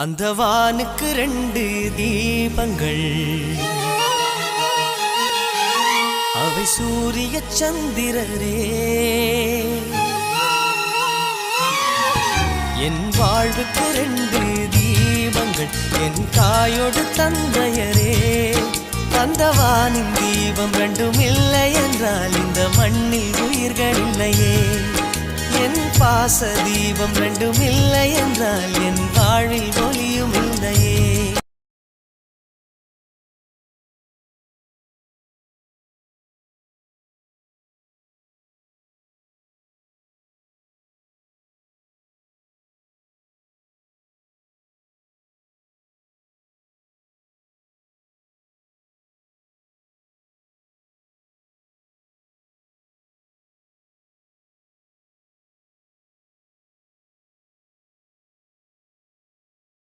அந்த வானுக்கு 2 தீபங்கள், அவை சூரிய சந்திரரே. என் வாழ்வுக்கு 2 தீபங்கள், என் தாயோடு தந்தையரே. அந்த வானின் தீபம் 2ம் இல்லை என்றால் இந்த மண்ணில் உயிர்கள் இல்லையே. என் பாச தீபம் 2ம் இல்லை என்றால் என் வாழ்வில்